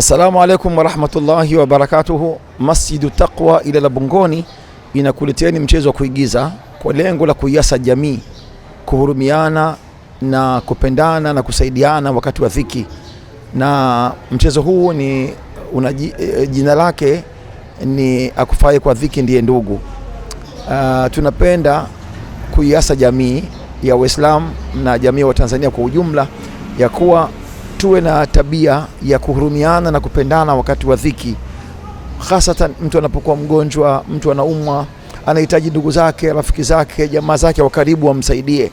Assalamu alaikum warahmatullahi wabarakatuhu. Masjidu Taqwa Ilala Bungoni inakuleteeni mchezo wa kuigiza kwa lengo la kuiasa jamii kuhurumiana na kupendana na kusaidiana wakati wa dhiki. Na mchezo huu ni jina lake ni akufaye kwa dhiki ndiye ndugu. Tunapenda kuiasa jamii ya Uislamu na jamii wa Tanzania kwa ujumla ya kuwa tuwe na tabia ya kuhurumiana na kupendana wakati wa dhiki, hasatan mtu anapokuwa mgonjwa, mtu anaumwa, anahitaji ndugu zake, rafiki zake, jamaa zake wa karibu wamsaidie.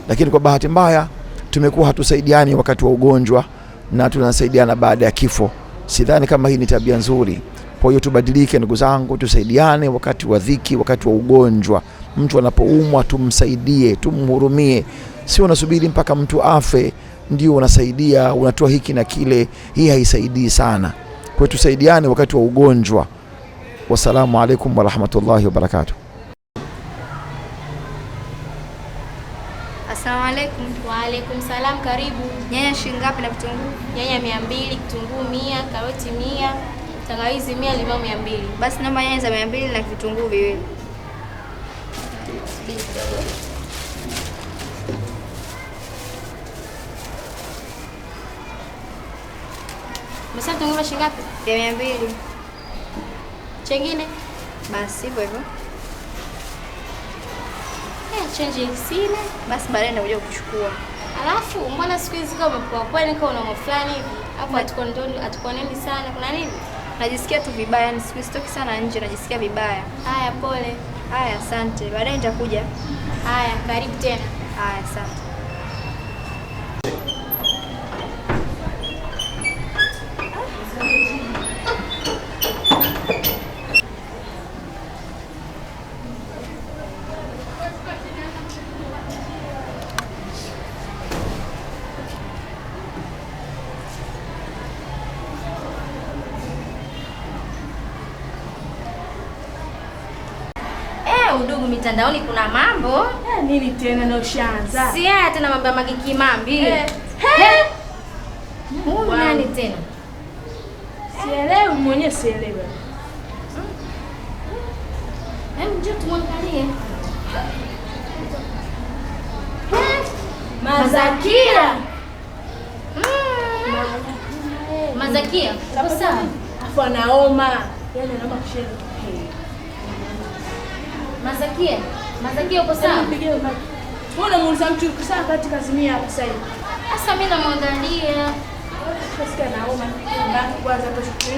Lakini kwa bahati mbaya tumekuwa hatusaidiani wakati wa ugonjwa na tunasaidiana baada ya kifo. Sidhani kama hii ni tabia nzuri. Kwa hiyo tubadilike ndugu zangu, tusaidiane wakati wa dhiki, wakati wa ugonjwa. Mtu anapoumwa tumsaidie, tumhurumie. Sio unasubiri mpaka mtu afe ndio unasaidia, unatoa hiki na kile. Hii haisaidii sana. Kwa hiyo tusaidiane wakati wa ugonjwa. Wassalamu alaikum warahmatullahi wabarakatuh. Assalamu alaikum. Wa alaikum salam, karibu. Nyanya shilingi ngapi na vitunguu? Nyanya 200, kitunguu 100, karoti 100, tangawizi 100, limao 200. Basi naomba nyanya za 200 na vitunguu viwili. Msasa vitunguu shilingi ngapi? Ya 200. Chengine? Basi hivyo hivyo. Change sina. Basi baadaye nakuja kuchukua. Alafu mbona siku hizi kama umepoa kwani kama una mambo fulani hivi? Hapo atakuoneni sana. Kuna nini? Najisikia tu vibaya, yani siku sitoki sana nje, najisikia vibaya. Haya, pole. Haya, asante. Baadaye nitakuja. Haya, karibu tena. Haya, asante. Udugu mitandaoni kuna mambo. Nini tena na ushaanza? Si haya tena mambo ya magiki mambi. Huyu nani tena? Sielewi mwenyewe, sielewi. Njoo tumwangalie. Mazakia. Mazakia. Uko sawa? Afu anaoma. Yaani anaoma kushare. Mazakia uko sawa? Mbona muuliza mtu uko sawa katika kazimia hapa sasa hivi? Sasa mimi namwangalia. Sasa naoma mbaki kwanza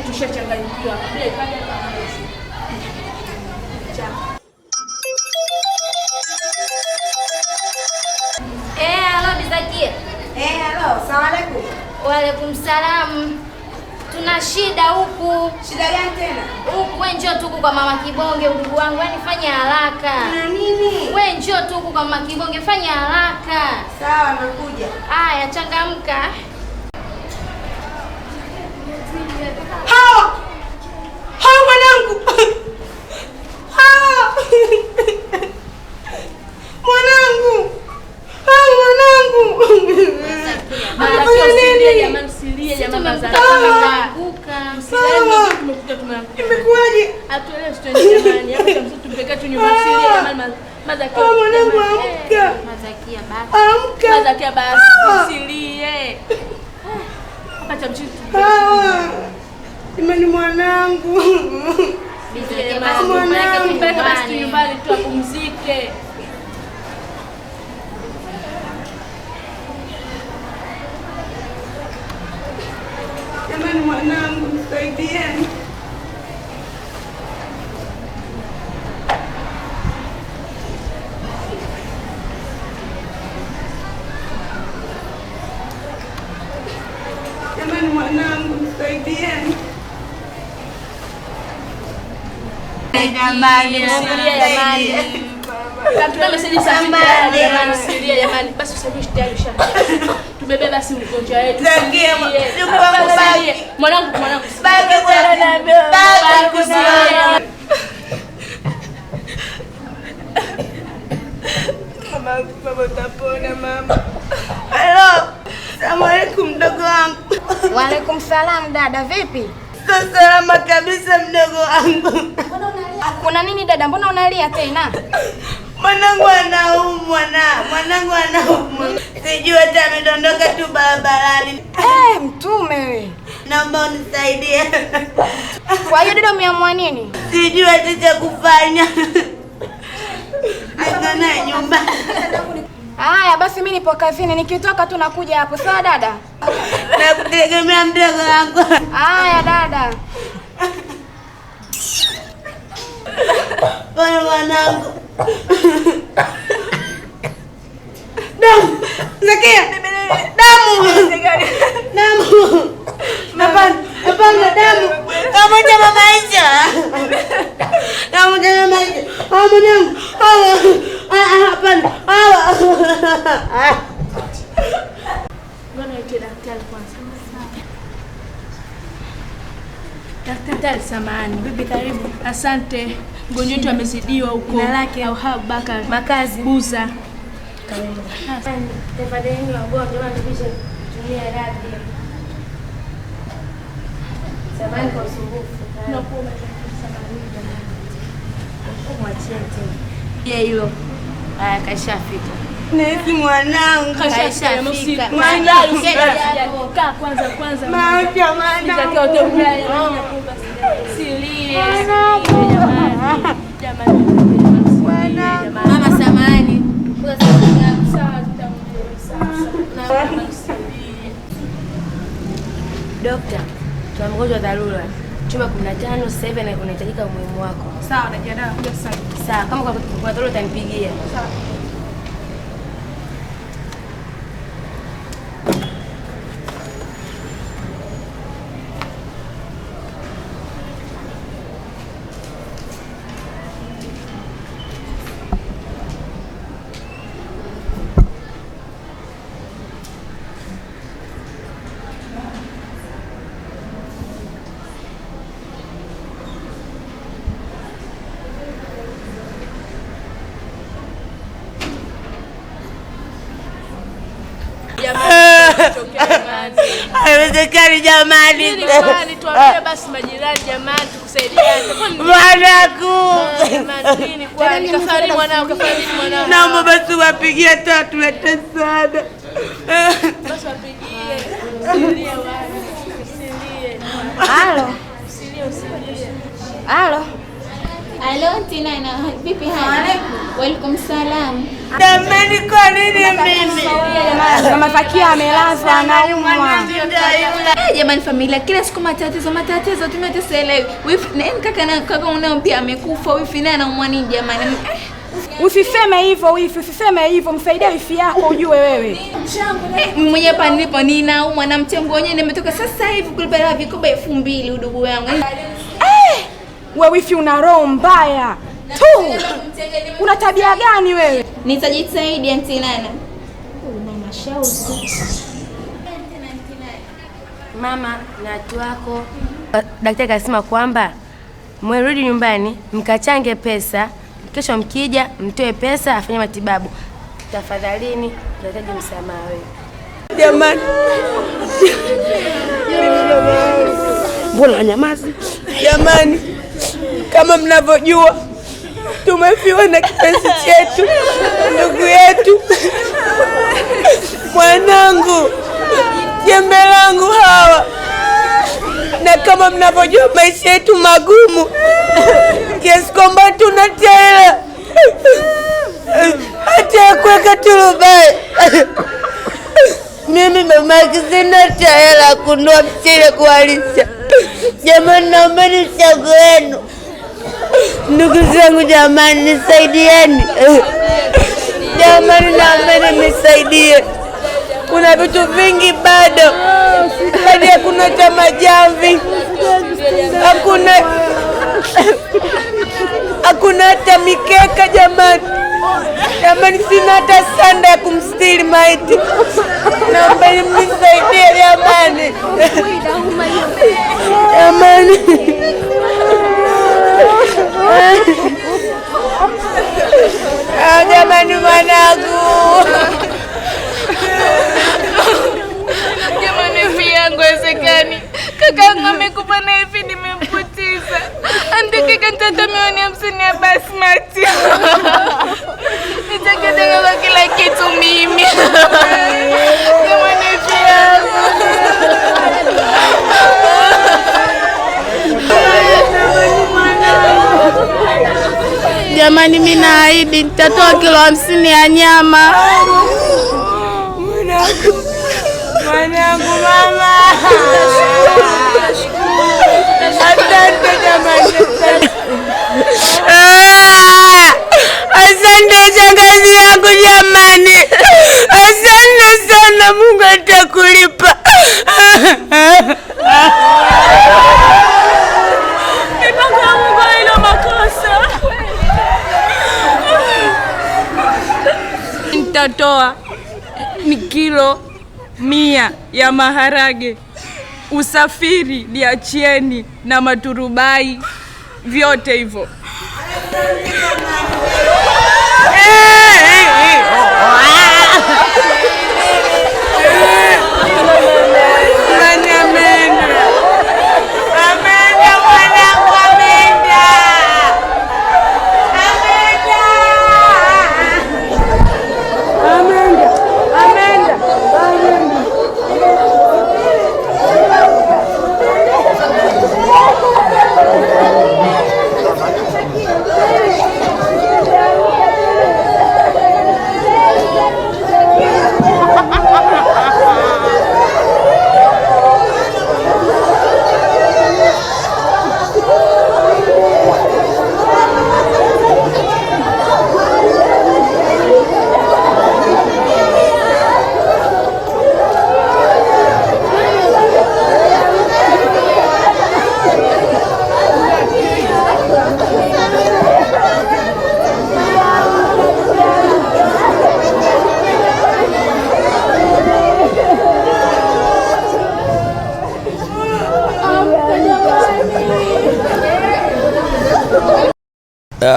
tushachanganyikiwa. Bila ikaja hapa hivi. Halo Bizakia. Halo, asalamu alaykum. Wa alaykum salam. Tuna shida huku. Shida gani tena? Huku wewe njoo tu kwa Mama Kibonge ndugu wangu, yani fanya haraka. Na nini? Wewe njoo tu kwa Mama Kibonge, fanya haraka. Sawa, nakuja. Haya, changamka. Hao mwanangu. Mwanangu. Silia jamani za Anguka. Imekuaje? Atuelewe story jamani. Hapo mtoto tumpeleka tu nyumba silia jamani. Mazakia. Mwanangu amka. Mazakia basi. Amka. Mazakia basi silie. Acha mchitu. Imani mwanangu. Bizakia Mwanangu. Tumpeleke basi nyumbani tu apumzike. Jamani mwanangu, nisaidieni. Jamani mwanangu, nisaidieni. Jamani, Katuna meseji sasa jamani, silia jamani. Basi usabishi tayari ushaanza. Tumebeba si mgonjwa wetu. Mwanangu. Bagi mama utapona mama. Hello. Assalamu alaikum mdogo wangu. Wa alaikum salam dada, vipi? Salama kabisa mdogo wangu. Kuna nini dada? Mbona unalia tena? Mwanangu anaumwa mwanangu anaumwa. Sijui hata amedondoka tu barabarani. Mtume wewe. Naomba unisaidie. Kwa hiyo dada umeamua nini? Sijui hata cha kufanya. Aina nyumba. Haya basi mimi nipo kazini, nikitoka tu nakuja hapo. Sawa dada? Nakutegemea mdogo wangu. Haya dada. Bwana mwanangu. Damu. Zakia. Damu. Damu. Hapana damu. Pamoja na maisha. Pamoja na maisha. Mwanangu. Hapana. Mbona ite daktari kwanza? Daktari samani. Bibi karibu. Asante. Mgonjwa wetu amezidiwa huko. Jina lake Auhab Bakar. Makazi. Buza. Karibu. Tafadhali wagonjwa wanapisha tumia radhi. Samani kwa usumbufu. Tunakuomba samani jamani. Mwachie tena. Je, hilo. Haya kashafika. Nesi mwanangu. Kashafika. Mwanangu. Kaa kwanza. Maisha mwanangu. Nitakiwa utemlaye. Silie. Jamani. Mama samani. Dokta, tuna mgonjwa dharura. Chumba 15 sasa hivi na unahitajika umuhimu wako. Sawa, najiandaa kuja sasa. Sawa, kama kuna dharura utanipigia. Sawa. Haiwezekani jamani. Jamani, tuambie basi majirani jamani tukusaidiane. Mwanangu. Jamani, nini kwani? Kafari mwanao. Naomba basi wapigie tatu lete msaada. Basi wapigie. Usilie wale. Usilie. Halo. Usilie. Halo. Alo, Tina, vipi hali? Walaikum salam. Jamani, kwa nini mimi? Mama Fakia amelazwa anaumwa. Jamani familia, kila siku matatizo tumeteselewi. Wifi nani kaka unao pia amekufa. Wifi naye anaumwa nini jamani? Usiseme hivyo, msaidie wifi yako ujue wewe. Mimi mwenyewe hapa nilipo ninaumwa na mchango wenyewe nimetoka sasa hivi kulipa vikoba 2000 udugu wangu. Wewe wifi una roho mbaya tu. Una tabia gani wewe? Nitajitahidi Auntie Nana. Mama Shauzi. Mama na watu wako. Daktari kasema kwamba mwerudi nyumbani mkachange pesa, kesho mkija mtoe pesa afanye matibabu. Tafadhalini, tunahitaji msamaha wewe. Jamani. Mbona nyamazi? Jamani, kama mnavyojua tumefiwa na kipenzi chetu, ndugu yetu, mwanangu, jembe langu Hawa. Na kama mnavyojua maisha yetu magumu kiasi kwamba tunatia hela hata ya kuweka turubai. Mimi mamake sina hata hela kununua mchele kuwalisha. Jamani, naombeni mchango wenu. Ndugu zangu jamani, nisaidieni. Jamani, naombeni nisaidie. Kuna vitu vingi bado. Hadi hakuna cha majamvi. Hakuna hata mikeka jamani. Jamani, sina hata sanda ya kumstiri maiti. Naombeni mnisaidie jamani. Jamani. Jamani mwanangu. Jamani, pia ngozi kaka amekufa na hivi nimempoteza. Andike kantata milioni 50 ya basmati. Nitakataka kwa kila kitu mimi. Jamani pia. Jamani, mimi naahidi nitatoa kilo 50 ya nyama. Mwanangu mama. Asante jamani. Asante shangazi yangu jamani. Asante sana, Mungu atakulipa. Nitatoa ni kilo 100 ya maharage, usafiri niachieni na maturubai, vyote hivyo.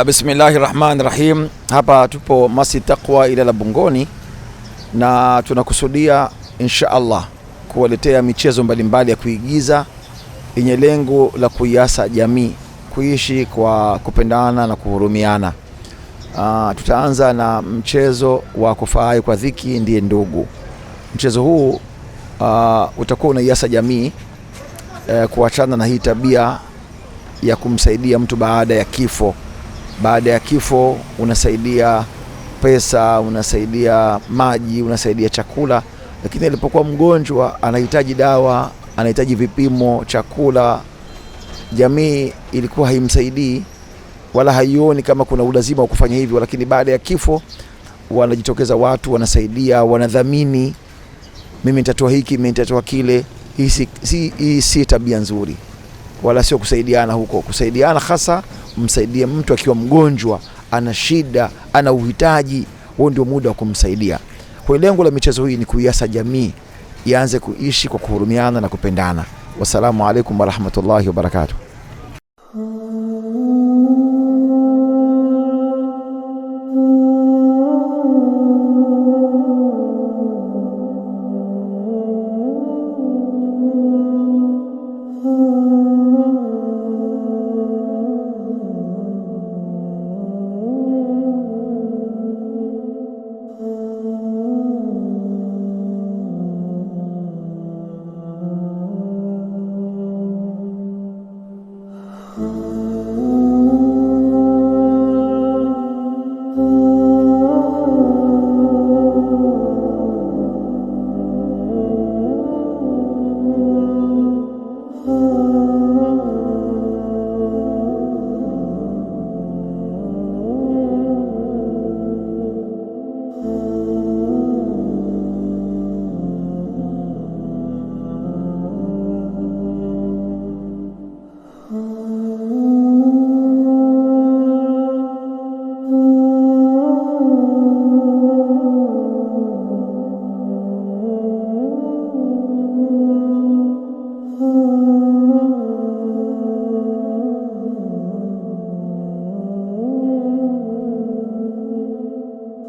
Bismillahirrahmanirrahim. Hapa tupo Masjid Taqwa Ilala Bungoni, na tunakusudia insha Allah kuwaletea michezo mbalimbali ya kuigiza yenye lengo la kuiasa jamii kuishi kwa kupendana na kuhurumiana. Tutaanza na mchezo wa kufurahi kwa dhiki ndiye ndugu. Mchezo huu utakuwa unaiasa jamii kuachana na hii tabia ya kumsaidia mtu baada ya kifo. Baada ya kifo unasaidia pesa, unasaidia maji, unasaidia chakula, lakini alipokuwa mgonjwa anahitaji dawa, anahitaji vipimo, chakula, jamii ilikuwa haimsaidii wala haioni kama kuna ulazima wa kufanya hivyo. Lakini baada ya kifo wanajitokeza watu, wanasaidia, wanadhamini, mimi nitatoa hiki, mimi nitatoa kile. Hii si tabia nzuri, wala sio kusaidiana huko. Kusaidiana hasa msaidie mtu akiwa mgonjwa, ana shida, ana uhitaji, huo ndio muda wa kumsaidia. Kwa lengo la michezo hii ni kuiasa jamii ianze kuishi kwa kuhurumiana na kupendana. Wassalamu alaikum warahmatullahi wabarakatuh.